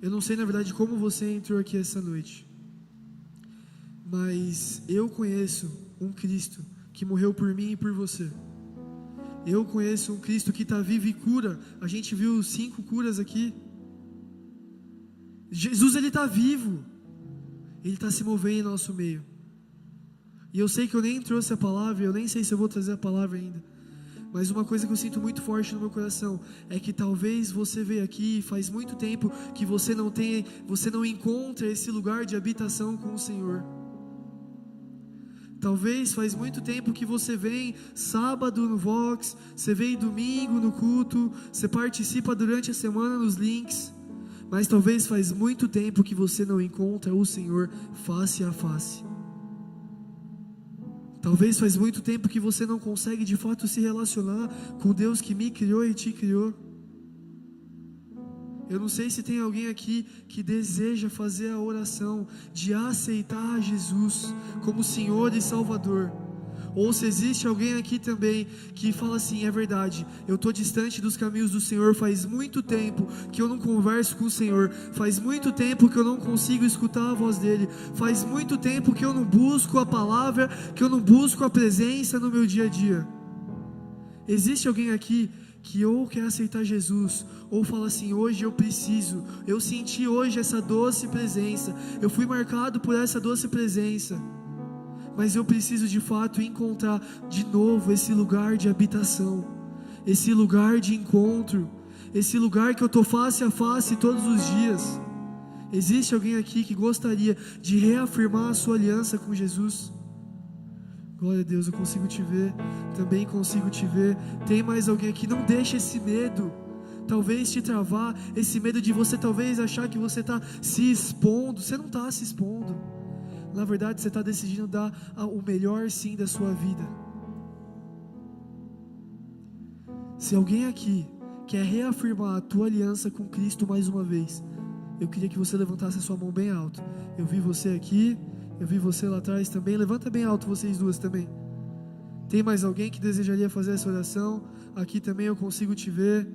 Eu não sei, na verdade, como você entrou aqui essa noite, mas eu conheço um Cristo que morreu por mim e por você. Eu conheço um Cristo que está vivo e cura. A gente viu 5 curas aqui. Jesus, Ele está vivo. Ele está se movendo em nosso meio. E eu sei que eu nem trouxe a palavra, eu nem sei se eu vou trazer a palavra ainda. Mas uma coisa que eu sinto muito forte no meu coração é que talvez você veio aqui e faz muito tempo que você não encontra esse lugar de habitação com o Senhor. Talvez faz muito tempo que você vem sábado no Vox, você vem domingo no culto, você participa durante a semana nos links, mas talvez faz muito tempo que você não encontra o Senhor face a face. Talvez faz muito tempo que você não consegue de fato se relacionar com Deus que me criou e te criou. Eu não sei se tem alguém aqui que deseja fazer a oração de aceitar Jesus como Senhor e Salvador. Ou se existe alguém aqui também que fala assim: é verdade, eu estou distante dos caminhos do Senhor, faz muito tempo que eu não converso com o Senhor, faz muito tempo que eu não consigo escutar a voz dEle, faz muito tempo que eu não busco a palavra, que eu não busco a presença no meu dia a dia. Existe alguém aqui que ou quer aceitar Jesus, ou fala assim: hoje eu preciso, eu senti hoje essa doce presença, eu fui marcado por essa doce presença, mas eu preciso de fato encontrar de novo esse lugar de habitação, esse lugar de encontro, esse lugar que eu estou face a face todos os dias. Existe alguém aqui que gostaria de reafirmar a sua aliança com Jesus? Glória a Deus, eu consigo te ver, também consigo te ver. Tem mais alguém aqui? Não deixe esse medo talvez te travar, esse medo de você talvez achar que você está se expondo. Você não está se expondo, na verdade você está decidindo dar o melhor sim da sua vida. Se alguém aqui quer reafirmar a tua aliança com Cristo mais uma vez, eu queria que você levantasse a sua mão bem alto. Eu vi você aqui, eu vi você lá atrás também. Levanta bem alto vocês duas também. Tem mais alguém que desejaria fazer essa oração? Aqui também eu consigo te ver.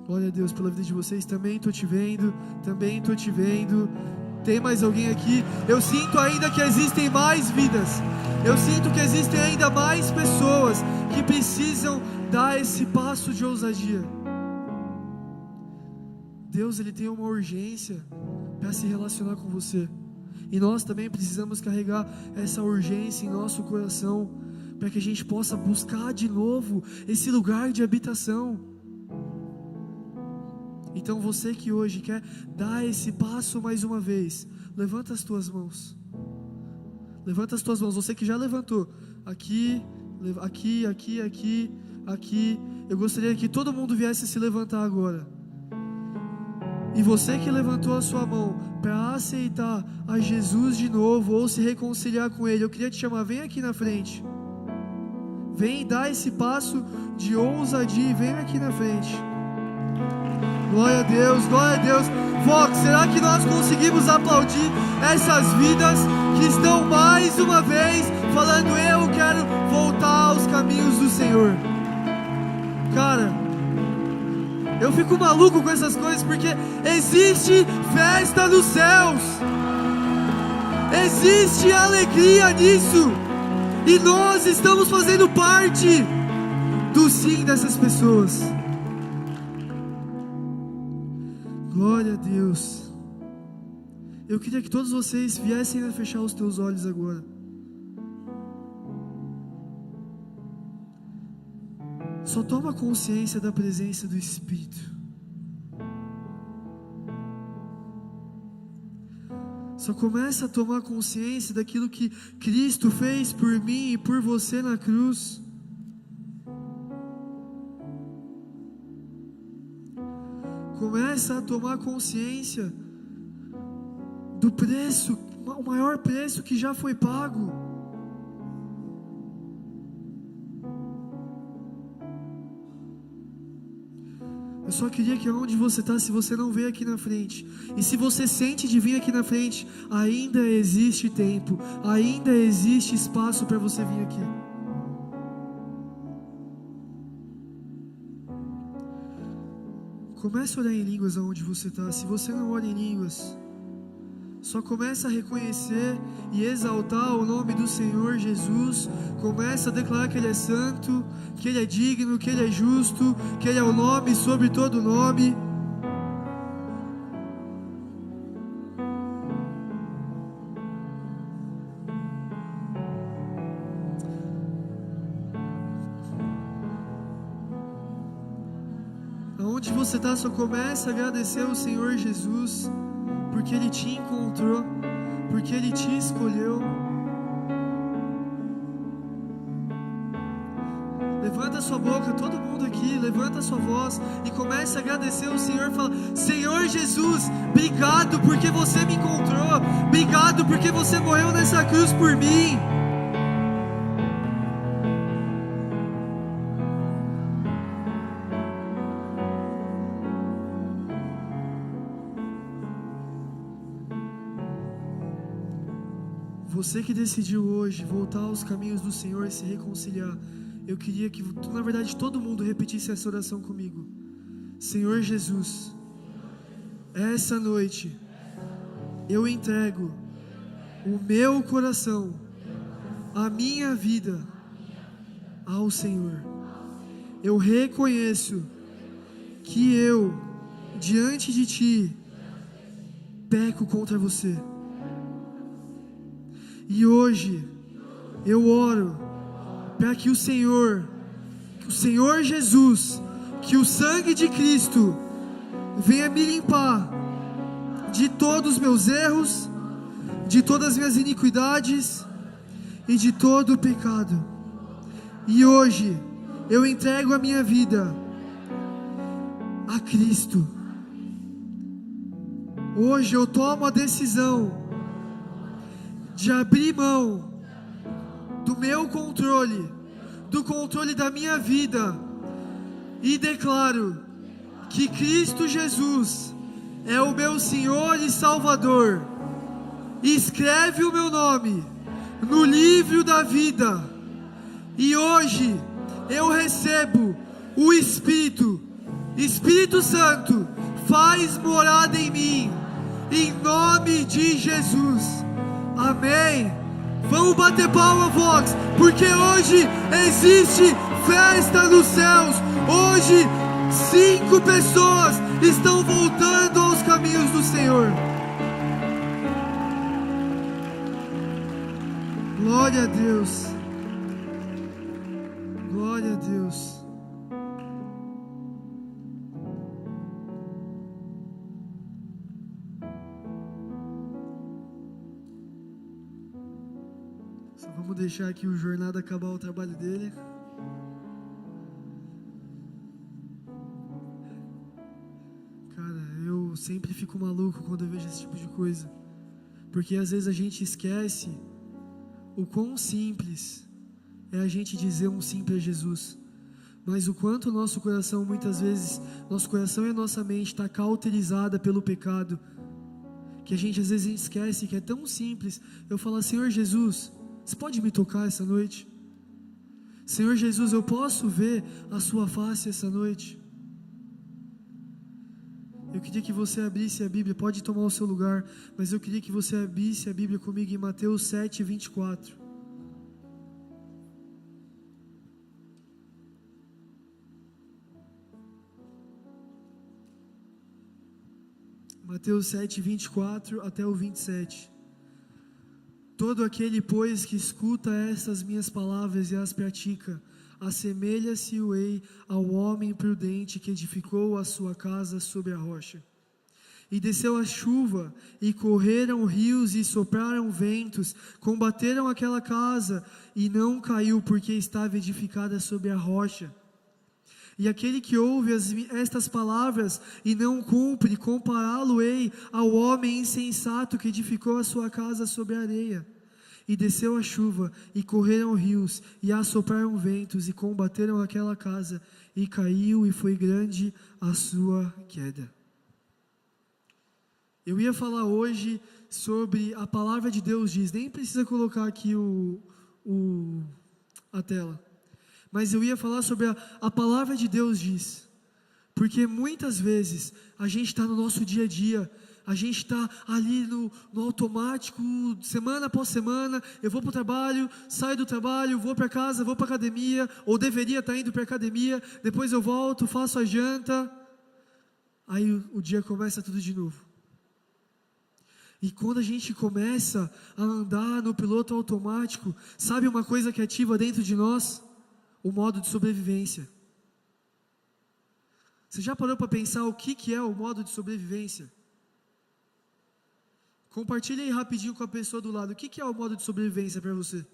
Glória a Deus pela vida de vocês. Também estou te vendo. Também estou te vendo. Tem mais alguém aqui? Eu sinto ainda que existem mais vidas. Eu sinto que existem ainda mais pessoas que precisam dar esse passo de ousadia. Deus, Ele tem uma urgência para se relacionar com você. E nós também precisamos carregar essa urgência em nosso coração, para que a gente possa buscar de novo esse lugar de habitação. Então você que hoje quer dar esse passo mais uma vez, levanta as tuas mãos. Levanta as tuas mãos, você que já levantou. Aqui. Eu gostaria que todo mundo viesse se levantar agora. E você que levantou a sua mão para aceitar a Jesus de novo, ou se reconciliar com Ele, eu queria te chamar, vem aqui na frente. Vem dar esse passo de ousadia, vem aqui na frente. Glória a Deus, glória a Deus. Vox, será que nós conseguimos aplaudir essas vidas que estão mais uma vez falando: eu quero voltar aos caminhos do Senhor? Cara, eu fico maluco com essas coisas, porque existe festa nos céus, existe alegria nisso, e nós estamos fazendo parte do sim dessas pessoas. Glória a Deus. Eu queria que todos vocês viessem a fechar os teus olhos agora. Só toma consciência da presença do Espírito. Só começa a tomar consciência daquilo que Cristo fez por mim e por você na cruz. Começa a tomar consciência do preço, o maior preço que já foi pago. Eu só queria que onde você está, se você não veio aqui na frente, e se você sente de vir aqui na frente, ainda existe tempo, ainda existe espaço para você vir aqui. Comece a orar em línguas aonde você está. Se você não ora em línguas, só começa a reconhecer e exaltar o nome do Senhor Jesus. Começa a declarar que Ele é santo, que Ele é digno, que Ele é justo, que Ele é o nome sobre todo nome. Aonde você está, só começa a agradecer ao Senhor Jesus, porque Ele te encontrou, porque Ele te escolheu. Levanta a sua boca, todo mundo aqui, levanta a sua voz e comece a agradecer ao Senhor. Fala: Senhor Jesus, obrigado porque você me encontrou, obrigado porque você morreu nessa cruz por mim. Você que decidiu hoje voltar aos caminhos do Senhor e se reconciliar, eu queria que, na verdade, todo mundo repetisse essa oração comigo. Senhor Jesus, essa noite eu entrego o meu coração, a minha vida ao Senhor. Eu reconheço que eu, diante de Ti, peco contra você. E hoje eu oro para que o Senhor Jesus, que o sangue de Cristo venha me limpar de todos os meus erros, de todas as minhas iniquidades e de todo o pecado. E hoje eu entrego a minha vida a Cristo. Hoje eu tomo a decisão de abrir mão do meu controle, do controle da minha vida, e declaro que Cristo Jesus é o meu Senhor e Salvador. Escreve o meu nome no livro da vida, e hoje eu recebo o Espírito Santo faz morada em mim, em nome de Jesus. Amém. Vamos bater palma, Vox, porque hoje existe festa nos céus. Hoje 5 pessoas estão voltando aos caminhos do Senhor. Glória a Deus. Glória a Deus. Vamos deixar aqui o Jornada acabar o trabalho dele. Cara, eu sempre fico maluco quando eu vejo esse tipo de coisa, porque às vezes a gente esquece o quão simples é a gente dizer um sim para Jesus, mas o quanto o nosso coração, muitas vezes, nosso coração e a nossa mente está cauterizada pelo pecado, que a gente às vezes esquece que é tão simples eu falar: Senhor Jesus, você pode me tocar essa noite? Senhor Jesus, eu posso ver a sua face essa noite? Eu queria que você abrisse a Bíblia, pode tomar o seu lugar, mas eu queria que você abrisse a Bíblia comigo em Mateus 7, 24. Mateus 7, 24 até o 27. Todo aquele, pois, que escuta estas minhas palavras e as pratica, assemelha-se-ei ao homem prudente que edificou a sua casa sobre a rocha. E desceu a chuva, e correram rios, e sopraram ventos, combateram aquela casa, e não caiu, porque estava edificada sobre a rocha. E aquele que ouve estas palavras e não cumpre, compará-lo-ei ao homem insensato que edificou a sua casa sobre a areia. E desceu a chuva, e correram rios, e assopraram ventos, e combateram aquela casa, e caiu, e foi grande a sua queda. Eu ia falar hoje sobre a palavra de Deus diz, nem precisa colocar aqui a tela, mas eu ia falar sobre a palavra de Deus diz, Porque muitas vezes a gente está no nosso dia a dia, a gente está ali no automático, semana após semana, eu vou para o trabalho, saio do trabalho, vou para casa, vou para a academia, ou deveria estar indo para a academia, depois eu volto, faço a janta, aí o dia começa tudo de novo. E quando a gente começa a andar no piloto automático, sabe uma coisa que ativa dentro de nós? O modo de sobrevivência. Você já parou para pensar o que é o modo de sobrevivência? Compartilhe aí rapidinho com a pessoa do lado. O que é o modo de sobrevivência para você?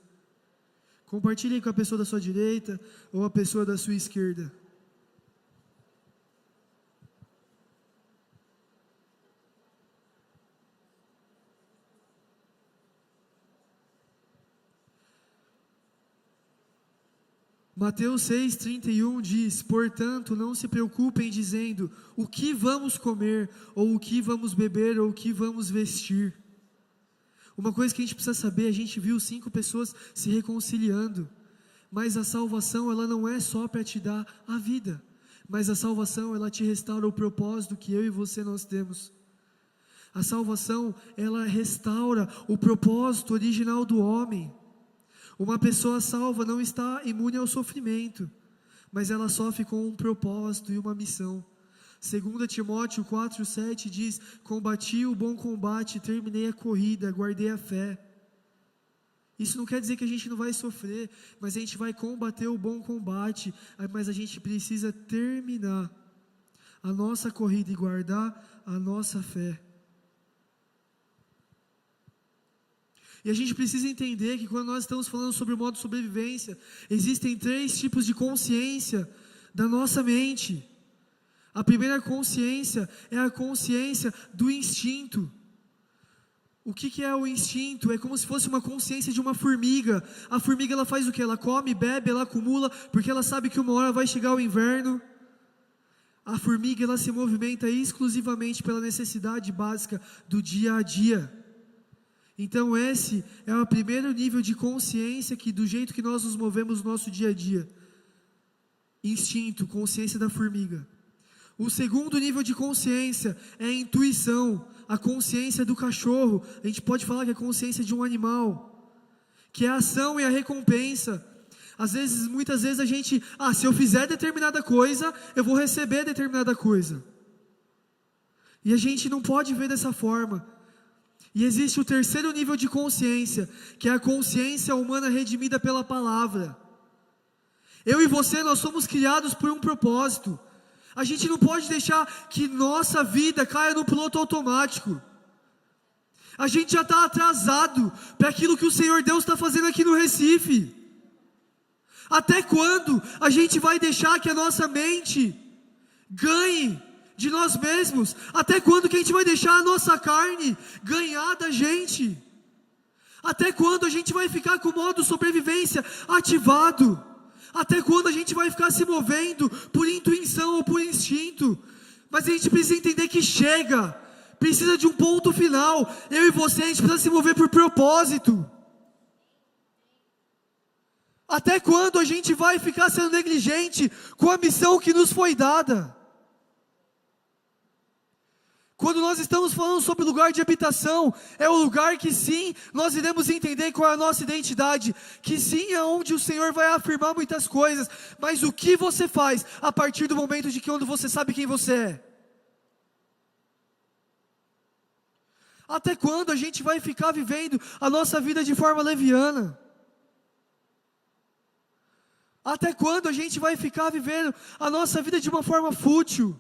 Compartilhe aí com a pessoa da sua direita ou a pessoa da sua esquerda. Mateus 6,31 diz: portanto, não se preocupem dizendo, o que vamos comer, ou o que vamos beber, ou o que vamos vestir. Uma coisa que a gente precisa saber, a gente viu 5 pessoas se reconciliando, mas a salvação, ela não é só para te dar a vida, mas a salvação, ela te restaura o propósito que eu e você nós temos. A salvação, ela restaura o propósito original do homem. Uma pessoa salva não está imune ao sofrimento, mas ela sofre com um propósito e uma missão. 2 Timóteo 4,7 diz: combati o bom combate, terminei a corrida, guardei a fé. Isso não quer dizer que a gente não vai sofrer, mas a gente vai combater o bom combate, mas a gente precisa terminar a nossa corrida e guardar a nossa fé. E a gente precisa entender que quando nós estamos falando sobre o modo de sobrevivência, existem 3 tipos de consciência da nossa mente. A primeira consciência é a consciência do instinto. O que é o instinto? É como se fosse uma consciência de uma formiga. A formiga, ela faz o quê? Ela come, bebe, ela acumula, porque ela sabe que uma hora vai chegar o inverno. A formiga, ela se movimenta exclusivamente pela necessidade básica do dia a dia. Então esse é o primeiro nível de consciência que do jeito que nós nos movemos no nosso dia a dia. Instinto, consciência da formiga. O segundo nível de consciência é a intuição, a consciência do cachorro. A gente pode falar que é a consciência de um animal, que é a ação e a recompensa. Muitas vezes a gente, se eu fizer determinada coisa, eu vou receber determinada coisa. E a gente não pode ver dessa forma. E existe o terceiro nível de consciência, que é a consciência humana redimida pela palavra. Eu e você, nós somos criados por um propósito. A gente não pode deixar que nossa vida caia no piloto automático. A gente já está atrasado para aquilo que o Senhor Deus está fazendo aqui no Recife. Até quando a gente vai deixar que a nossa mente ganhe de nós mesmos? Até quando que a gente vai deixar a nossa carne ganhar da gente? Até quando a gente vai ficar com o modo sobrevivência ativado? Até quando a gente vai ficar se movendo por intuição ou por instinto? Mas a gente precisa entender que chega, precisa de um ponto final. Eu e você, a gente precisa se mover por propósito. Até quando a gente vai ficar sendo negligente com a missão que nos foi dada? Quando nós estamos falando sobre lugar de habitação, é o lugar que sim, nós iremos entender qual é a nossa identidade, que sim é onde o Senhor vai afirmar muitas coisas, mas o que você faz a partir do momento de que quando você sabe quem você é? Até quando a gente vai ficar vivendo a nossa vida de forma leviana? Até quando a gente vai ficar vivendo a nossa vida de uma forma fútil?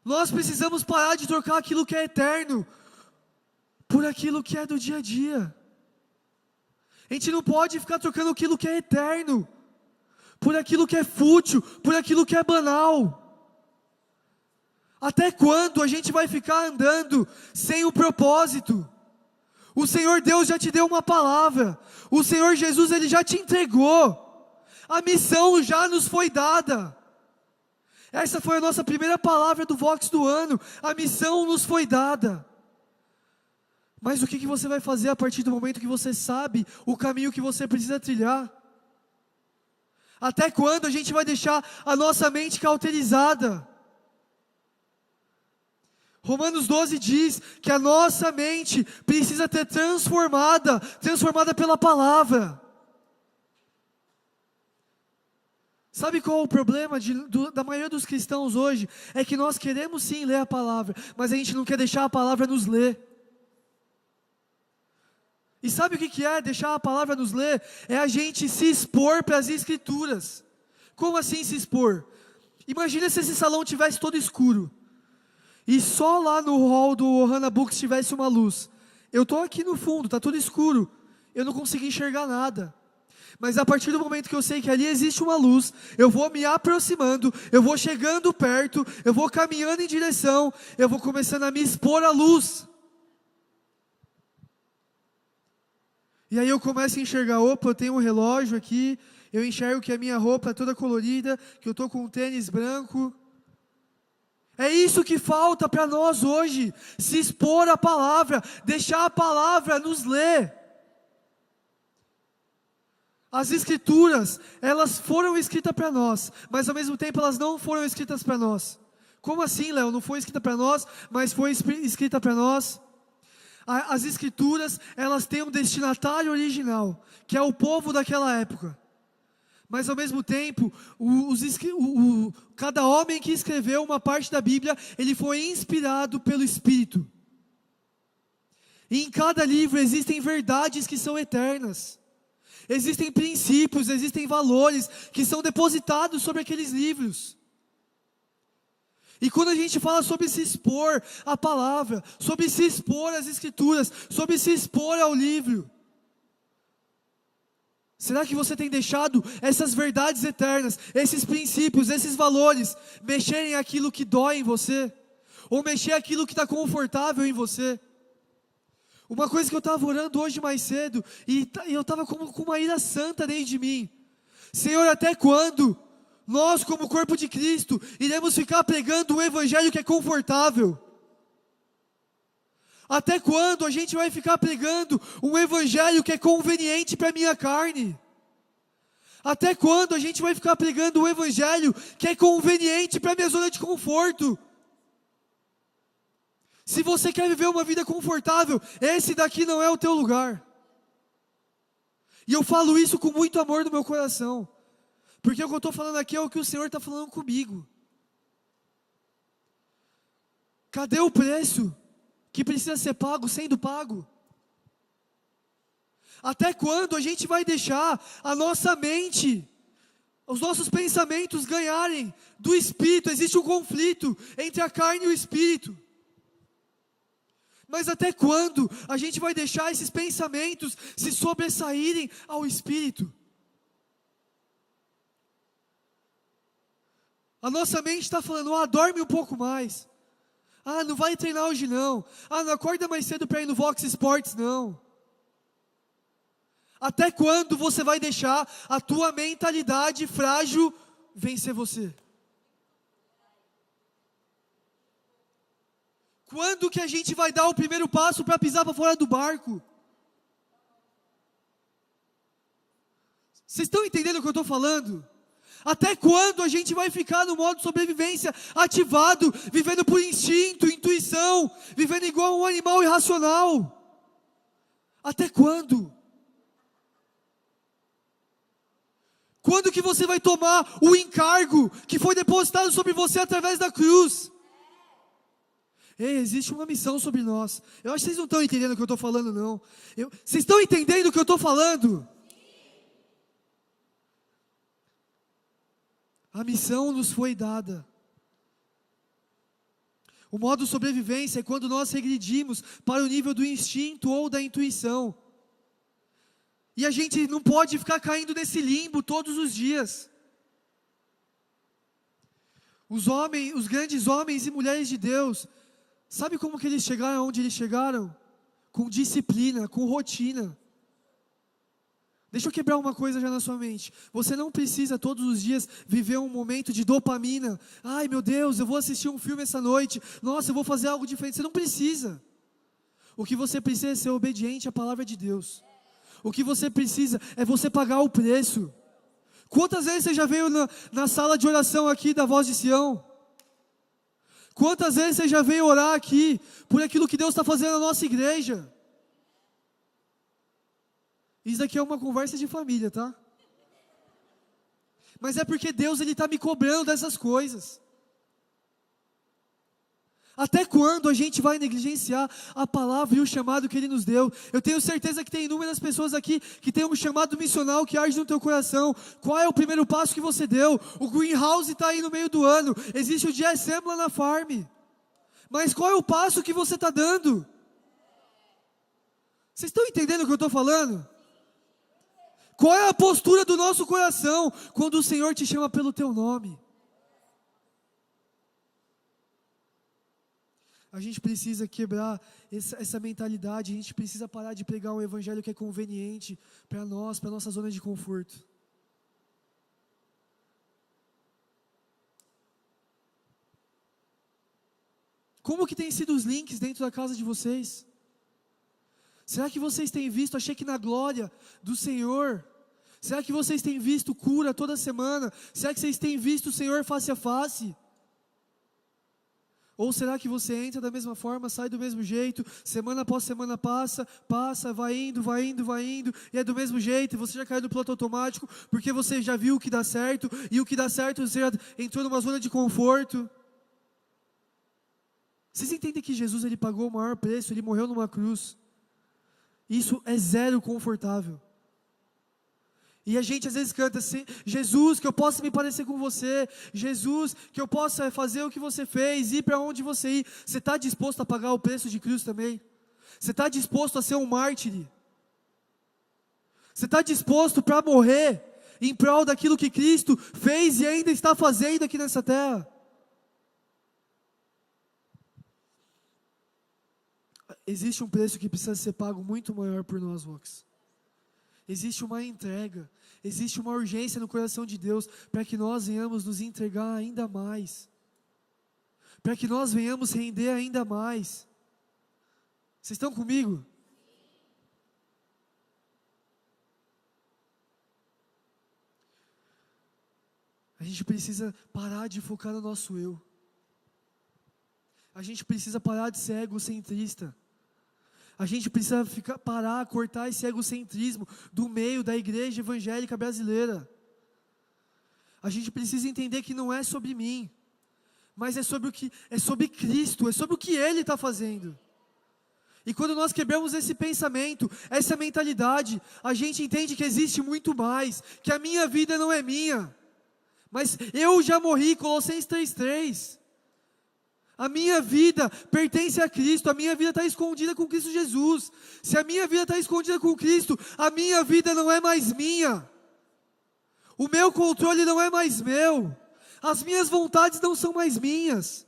Nós precisamos parar de trocar aquilo que é eterno por aquilo que é do dia a dia. A gente não pode ficar trocando aquilo que é eterno por aquilo que é fútil, por aquilo que é banal. Até quando a gente vai ficar andando sem o propósito? O Senhor Deus já te deu uma palavra. O Senhor Jesus, Ele já te entregou. A missão já nos foi dada. Essa foi a nossa primeira palavra do Vox do ano. A missão nos foi dada. Mas o que você vai fazer a partir do momento que você sabe o caminho que você precisa trilhar? Até quando a gente vai deixar a nossa mente cauterizada? Romanos 12 diz que a nossa mente precisa ter transformada pela palavra. Sabe qual é o problema da maioria dos cristãos hoje? É que nós queremos sim ler a palavra, mas a gente não quer deixar a palavra nos ler. E sabe o que é deixar a palavra nos ler? É a gente se expor para as escrituras. Como assim se expor? Imagina se esse salão tivesse todo escuro. E só lá no hall do Ohana Books tivesse uma luz. Eu estou aqui no fundo, está tudo escuro. Eu não consegui enxergar nada. Mas a partir do momento que eu sei que ali existe uma luz, eu vou me aproximando, eu vou chegando perto, eu vou caminhando em direção, eu vou começando a me expor à luz. E aí eu começo a enxergar, opa, eu tenho um relógio aqui, eu enxergo que a minha roupa é toda colorida, que eu estou com um tênis branco. É isso que falta para nós hoje, se expor à palavra, deixar a palavra nos ler. As escrituras, elas foram escritas para nós, mas ao mesmo tempo elas não foram escritas para nós. Como assim, Léo? Não foi escrita para nós, mas foi escrita para nós? As escrituras, elas têm um destinatário original, que é o povo daquela época. Mas ao mesmo tempo, cada homem que escreveu uma parte da Bíblia, ele foi inspirado pelo Espírito. E em cada livro existem verdades que são eternas. Existem princípios, existem valores que são depositados sobre aqueles livros. E quando a gente fala sobre se expor à palavra, sobre se expor às escrituras, sobre se expor ao livro, será que você tem deixado essas verdades eternas, esses princípios, esses valores, mexerem aquilo que dói em você? Ou mexer aquilo que está confortável em você? Uma coisa que eu estava orando hoje mais cedo, e eu estava com uma ira santa dentro de mim. Senhor, até quando nós, como corpo de Cristo, iremos ficar pregando um evangelho que é confortável? Até quando a gente vai ficar pregando um evangelho que é conveniente para a minha carne? Até quando a gente vai ficar pregando um evangelho que é conveniente para a minha zona de conforto? Se você quer viver uma vida confortável, esse daqui não é o teu lugar. E eu falo isso com muito amor no meu coração, porque o que eu estou falando aqui é o que o Senhor está falando comigo. Cadê o preço que precisa ser pago sendo pago? Até quando a gente vai deixar a nossa mente, os nossos pensamentos ganharem do Espírito? Existe um conflito entre a carne e o Espírito. Mas até quando a gente vai deixar esses pensamentos se sobressaírem ao Espírito? A nossa mente está falando, dorme um pouco mais. Não vai treinar hoje não. Não acorda mais cedo para ir no Vox Sports não. Até quando você vai deixar a tua mentalidade frágil vencer você? Quando que a gente vai dar o primeiro passo para pisar para fora do barco? Vocês estão entendendo o que eu estou falando? Até quando a gente vai ficar no modo sobrevivência ativado, vivendo por instinto, intuição, vivendo igual um animal irracional? Até quando? Quando que você vai tomar o encargo que foi depositado sobre você através da cruz? Ei, existe uma missão sobre nós. Eu acho que vocês não estão entendendo o que eu estou falando, não. Vocês estão entendendo o que eu estou falando? A missão nos foi dada. O modo sobrevivência é quando nós regredimos para o nível do instinto ou da intuição. E a gente não pode ficar caindo nesse limbo todos os dias. Os grandes homens e mulheres de Deus, sabe como que eles chegaram onde eles chegaram? Com disciplina, com rotina. Deixa eu quebrar uma coisa já na sua mente. Você não precisa todos os dias viver um momento de dopamina. Ai meu Deus, eu vou assistir um filme essa noite. Nossa, eu vou fazer algo diferente. Você não precisa. O que você precisa é ser obediente à palavra de Deus. O que você precisa é você pagar o preço. Quantas vezes você já veio na sala de oração aqui da Voz de Sião? Quantas vezes você já veio orar aqui por aquilo que Deus está fazendo na nossa igreja? Isso daqui é uma conversa de família, tá? Mas é porque Deus está me cobrando dessas coisas. Até quando a gente vai negligenciar a palavra e o chamado que Ele nos deu? Eu tenho certeza que tem inúmeras pessoas aqui que tem um chamado missional que arde no teu coração. Qual é o primeiro passo que você deu? O Greenhouse está aí no meio do ano. Existe o dia Assembly na Farm. Mas qual é o passo que você está dando? Vocês estão entendendo o que eu estou falando? Qual é a postura do nosso coração quando o Senhor te chama pelo teu nome? A gente precisa quebrar essa mentalidade, a gente precisa parar de pregar um evangelho que é conveniente para nós, para a nossa zona de conforto. Como que tem sido os links dentro da casa de vocês? Será que vocês têm visto a Shekinah glória do Senhor? Será que vocês têm visto cura toda semana? Será que vocês têm visto o Senhor face a face? Ou será que você entra da mesma forma, sai do mesmo jeito, semana após semana passa, vai indo, e é do mesmo jeito, e você já caiu no piloto automático, porque você já viu o que dá certo, e o que dá certo você já entrou numa zona de conforto? Vocês entendem que Jesus ele pagou o maior preço, ele morreu numa cruz? Isso é zero confortável. E a gente às vezes canta assim: Jesus, que eu possa me parecer com você. Jesus, que eu possa fazer o que você fez, ir para onde você ir. Você está disposto a pagar o preço de Cristo também? Você está disposto a ser um mártir? Você está disposto para morrer em prol daquilo que Cristo fez e ainda está fazendo aqui nessa terra? Existe um preço que precisa ser pago muito maior por nós, Vox. Existe uma entrega, existe uma urgência no coração de Deus para que nós venhamos nos entregar ainda mais, para que nós venhamos render ainda mais. Vocês estão comigo? A gente precisa parar de focar no nosso eu. A gente precisa parar de ser egocentrista. A gente precisa cortar esse egocentrismo do meio da igreja evangélica brasileira. A gente precisa entender que não é sobre mim, mas é sobre Cristo, é sobre o que Ele está fazendo. E quando nós quebramos esse pensamento, essa mentalidade, a gente entende que existe muito mais, que a minha vida não é minha, mas eu já morri, Colossenses 3:3. A minha vida pertence a Cristo, a minha vida está escondida com Cristo Jesus. Se a minha vida está escondida com Cristo, a minha vida não é mais minha. O meu controle não é mais meu. As minhas vontades não são mais minhas.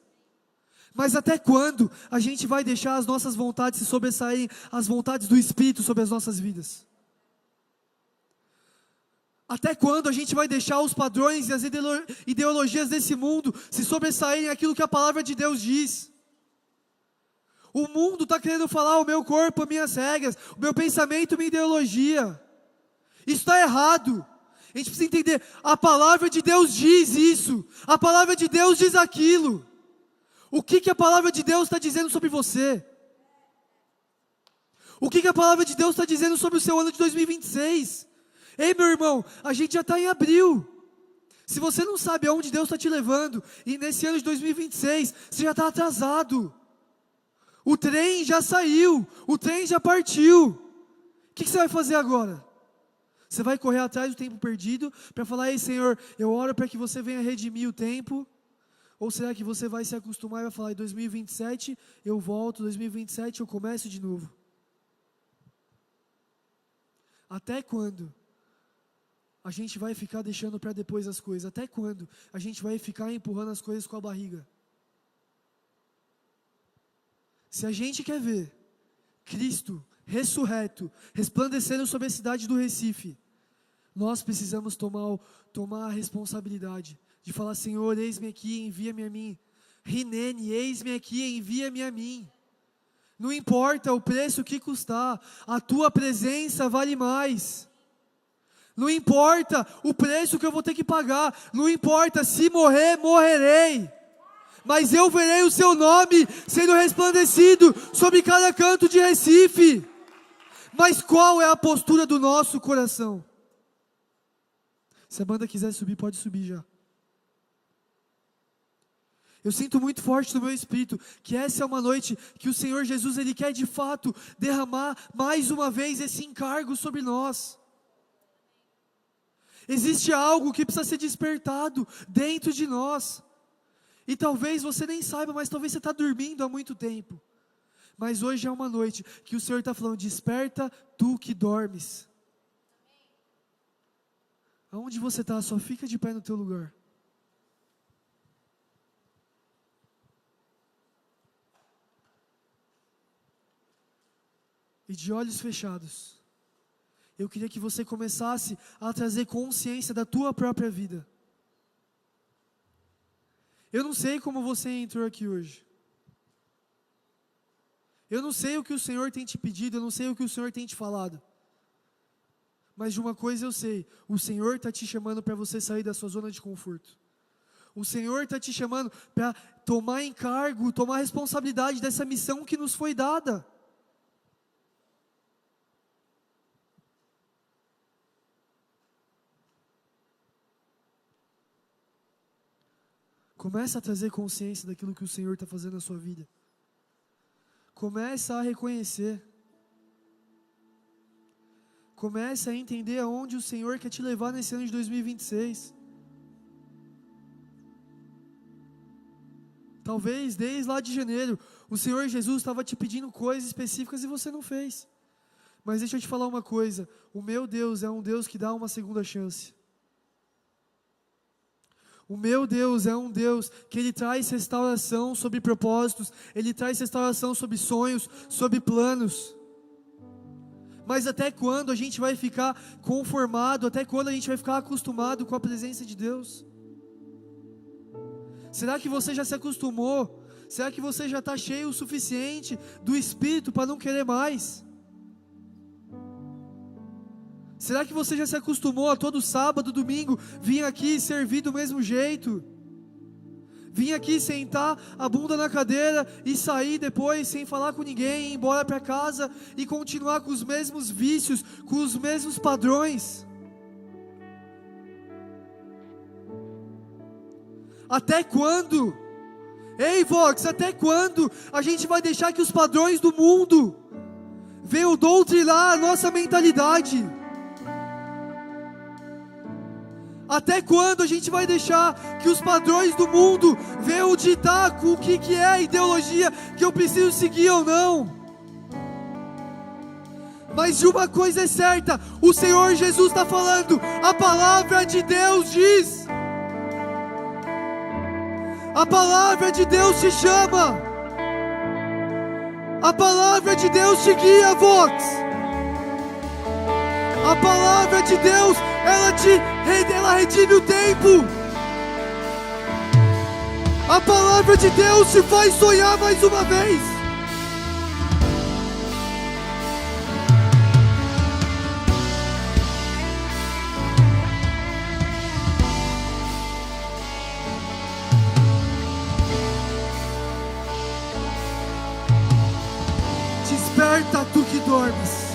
Mas até quando a gente vai deixar as nossas vontades se sobressaírem às vontades do Espírito sobre as nossas vidas? Até quando a gente vai deixar os padrões e as ideologias desse mundo se sobressaírem àquilo que a palavra de Deus diz? O mundo está querendo falar o meu corpo, as minhas regras, o meu pensamento, minha ideologia. Isso está errado. A gente precisa entender, a palavra de Deus diz isso, a palavra de Deus diz aquilo. O que a palavra de Deus está dizendo sobre você? O que a palavra de Deus está dizendo sobre o seu ano de 2026? Ei, meu irmão, a gente já está em abril. Se você não sabe aonde Deus está te levando, e nesse ano de 2026, você já está atrasado. O trem já saiu, o trem já partiu. O que você vai fazer agora? Você vai correr atrás do tempo perdido, para falar: ei, Senhor, eu oro para que você venha redimir o tempo? Ou será que você vai se acostumar e vai falar: em 2027 eu volto, 2027 eu começo de novo? Até quando a gente vai ficar deixando para depois as coisas? Até quando a gente vai ficar empurrando as coisas com a barriga? Se a gente quer ver Cristo ressurreto, resplandecendo sobre a cidade do Recife, nós precisamos tomar a responsabilidade de falar: Senhor, eis-me aqui, envia-me a mim. Rinene, eis-me aqui, envia-me a mim. Não importa o preço que custar, a tua presença vale mais. Não importa o preço que eu vou ter que pagar, não importa se morrer, morrerei, mas eu verei o seu nome sendo resplandecido sobre cada canto de Recife. Mas qual é a postura do nosso coração? Se a banda quiser subir, pode subir já. Eu sinto muito forte no meu espírito que essa é uma noite que o Senhor Jesus, Ele quer de fato derramar mais uma vez esse encargo sobre nós. Existe algo que precisa ser despertado dentro de nós. E talvez você nem saiba, mas talvez você está dormindo há muito tempo. Mas hoje é uma noite que o Senhor está falando, desperta tu que dormes. Aonde você está, só fica de pé no teu lugar. E de olhos fechados, eu queria que você começasse a trazer consciência da tua própria vida. Eu não sei como você entrou aqui hoje. Eu não sei o que o Senhor tem te pedido, eu não sei o que o Senhor tem te falado. Mas de uma coisa eu sei, o Senhor está te chamando para você sair da sua zona de conforto. O Senhor está te chamando para tomar encargo, tomar responsabilidade dessa missão que nos foi dada. Começa a trazer consciência daquilo que o Senhor está fazendo na sua vida. Começa a reconhecer. Começa a entender aonde o Senhor quer te levar nesse ano de 2026. Talvez desde lá de janeiro, o Senhor Jesus estava te pedindo coisas específicas e você não fez. Mas deixa eu te falar uma coisa, o meu Deus é um Deus que dá uma segunda chance. O meu Deus é um Deus que Ele traz restauração sobre propósitos, Ele traz restauração sobre sonhos, sobre planos. Mas até quando a gente vai ficar conformado, até quando a gente vai ficar acostumado com a presença de Deus? Será que você já se acostumou? Será que você já está cheio o suficiente do Espírito para não querer mais? Será que você já se acostumou a todo sábado, domingo, vir aqui servir do mesmo jeito? Vir aqui sentar a bunda na cadeira e sair depois sem falar com ninguém, ir embora para casa e continuar com os mesmos vícios, com os mesmos padrões? Até quando? Ei, Vox, até quando a gente vai deixar que os padrões do mundo venham doutrinar a nossa mentalidade? Até quando a gente vai deixar que os padrões do mundo venham ditar o que é a ideologia que eu preciso seguir ou não? Mas de uma coisa é certa, o Senhor Jesus está falando, a palavra de Deus diz, a palavra de Deus te chama, a palavra de Deus te guia, Vox. A palavra de Deus, ela redime o tempo. A palavra de Deus te faz sonhar mais uma vez. Desperta tu que dormes.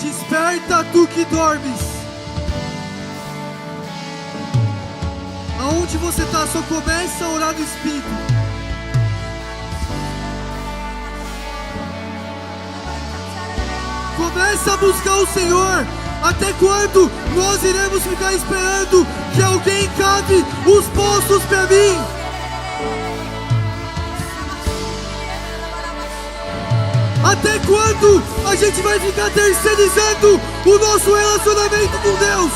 Desperta tu que dormes. Aonde você está, só começa a orar no Espírito. Começa a buscar o Senhor. Até quando nós iremos ficar esperando que alguém cave os poços para mim? Até quando a gente vai ficar terceirizando o nosso relacionamento com Deus?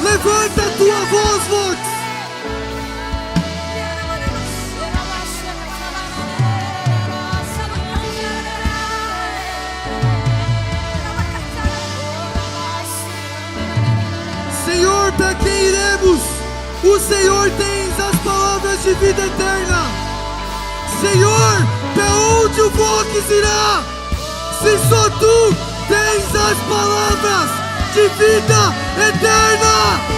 Levanta a tua voz, Vox. Senhor, para quem iremos? O Senhor tem as palavras de vida eterna. Senhor, para onde o Vox irá? Se só tu tens as palavras de vida eterna.